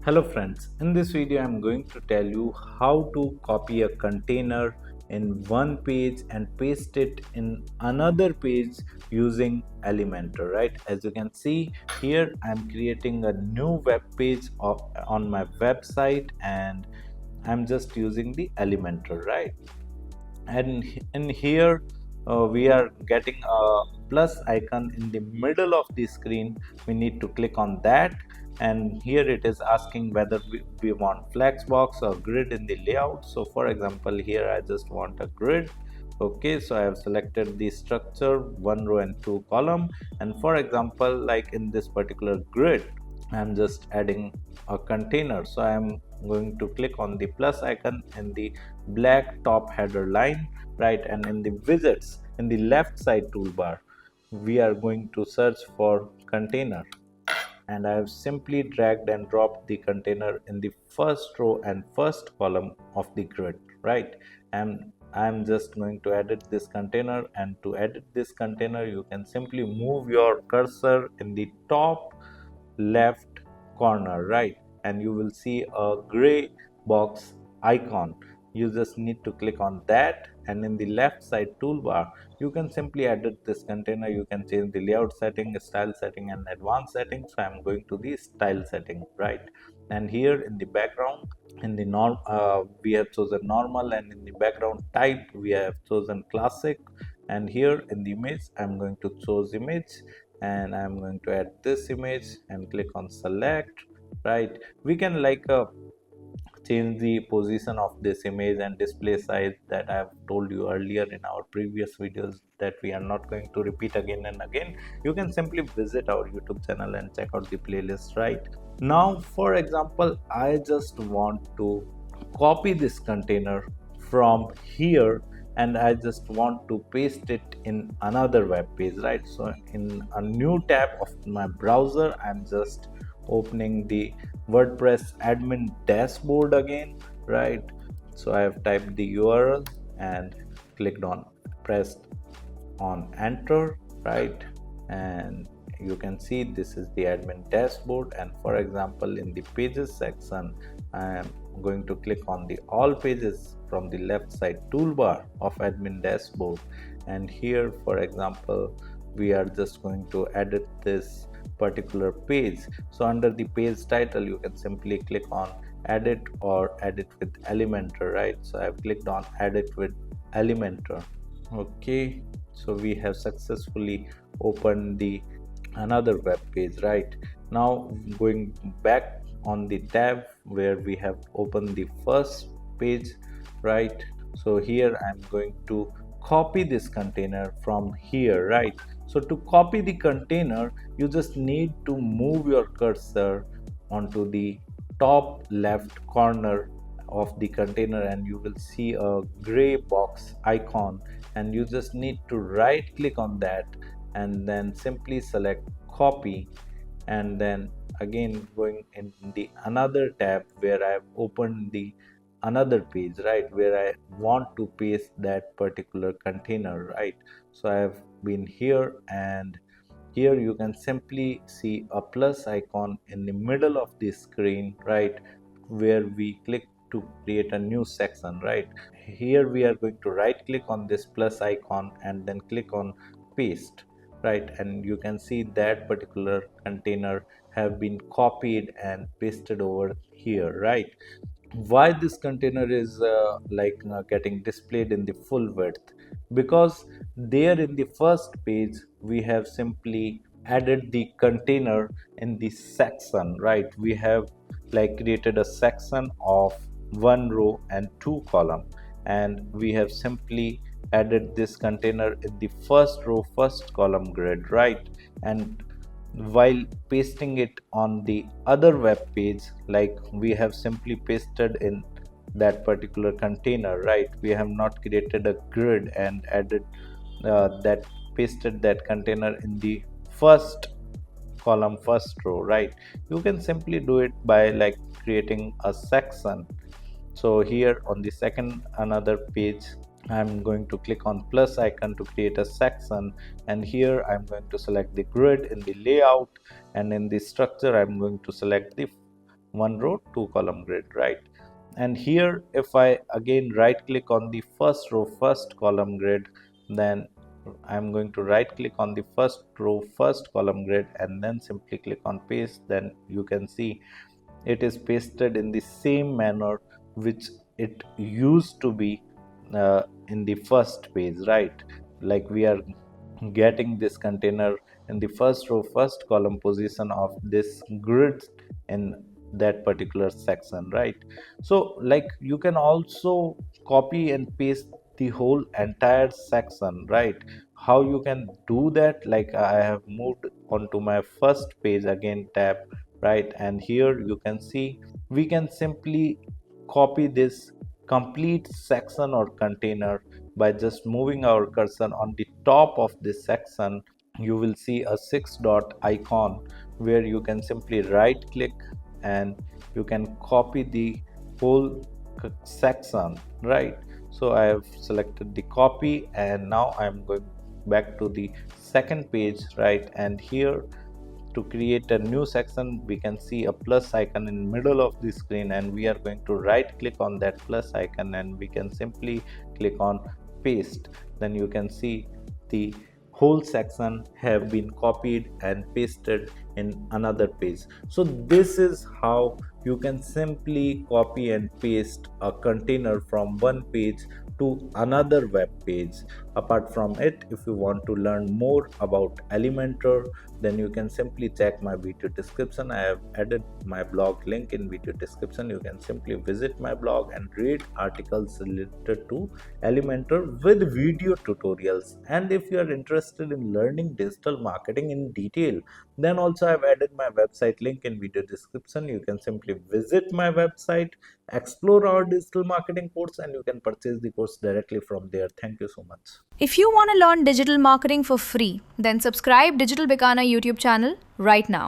Hello friends, in this video I am going to tell you how to copy a container in one page and paste it in another page using Elementor, right? As you can see here, I am creating a new web page on my website and I'm just using the Elementor, right? And in here we are getting a plus icon in the middle of the screen. We need to click on that, and here it is asking whether we want flexbox or grid in the layout. So for example, here I just want a grid. Okay, so I have selected the structure, one row and two column, and for example, like in this particular grid, I'm just adding a container. So I'm going to click on the plus icon in the black top header line, right? And in the widgets in the left side toolbar, we are going to search for container, and I have simply dragged and dropped the container in the first row and first column of the grid, right? And I'm just going to edit this container, and to edit this container you can simply move your cursor in the top left corner, right? And you will see a gray box icon. You just need to click on that, and in the left side toolbar you can simply edit this container. You can change the layout setting, style setting, and advanced setting. So I'm going to the style setting, right? And here in the background, in the norm we have chosen normal, and in the background type we have chosen classic. And here in the image I'm going to choose image, and I'm going to add this image and click on select, right? We can change the position of this image and display size that I have told you earlier in our previous videos that we are not going to repeat again and again. You can simply visit our YouTube channel and check out the playlist, right? Now for example, I just want to copy this container from here, and I just want to paste it in another web page, right? So in a new tab of my browser, I'm just opening the WordPress admin dashboard again, right? So I have typed the URL and pressed on enter, right? And you can see this is the admin dashboard, and for example in the pages section I am going to click on the all pages from the left side toolbar of admin dashboard, and here for example we are just going to edit this particular page. So under the page title you can simply click on edit or edit with Elementor, right? So I've clicked on edit with Elementor. Okay, so we have successfully opened the another web page, right? Now going back on the tab where we have opened the first page, right? So here I'm going to copy this container from here, right? So to copy the container you just need to move your cursor onto the top left corner of the container, and you will see a gray box icon, and you just need to right click on that and then simply select copy, and then again going in the another tab where I have opened the another page, right, where I want to paste that particular container, right? So I have been here, and here you can simply see a plus icon in the middle of the screen, right, where we click to create a new section, right? Here we are going to right click on this plus icon and then click on paste, right? And you can see that particular container have been copied and pasted over here, right? Why this container is getting displayed in the full width? Because there in the first page we have simply added the container in the section, right? We have created a section of one row and two column, and we have simply added this container in the first row first column grid, right? And while pasting it on the other web page, like we have simply pasted in that particular container, right? We have not created a grid and added that pasted that container in the first column first row, right? You can simply do it by creating a section. So here on the second another page I'm going to click on plus icon to create a section, and here I'm going to select the grid in the layout, and in the structure I'm going to select the one row, two column grid, right? And here if I again right click on the first row, first column grid, then I'm going to right click on the first row, first column grid, and then simply click on paste. Then you can see it is pasted in the same manner which it used to be in the first page, right? Like we are getting this container in the first row, first column position of this grid in that particular section, right? So like you can also copy and paste the whole entire section, right? How you can do that? Like I have moved onto my first page again, tab, right? And here you can see we can simply copy this complete section or container by just moving our cursor on the top of this section. You will see a six dot icon where you can simply right click and you can copy the whole section, right? So I have selected the copy, and now I'm going back to the second page, right? And here to create a new section, we can see a plus icon in middle of the screen, and we are going to right click on that plus icon and we can simply click on paste. Then you can see the whole section have been copied and pasted in another page. So this is how you can simply copy and paste a container from one page to another web page. Apart from it, if you want to learn more about Elementor, then you can simply check my video description. I have added my blog link in video description. You can simply visit my blog and read articles related to Elementor with video tutorials. And if you are interested in learning digital marketing in detail, then also I've added my website link in video description. You can simply visit my website, explore our digital marketing course, and you can purchase the course directly from there. Thank you so much. If you want to learn digital marketing for free, then subscribe Digital Bikana YouTube channel right now.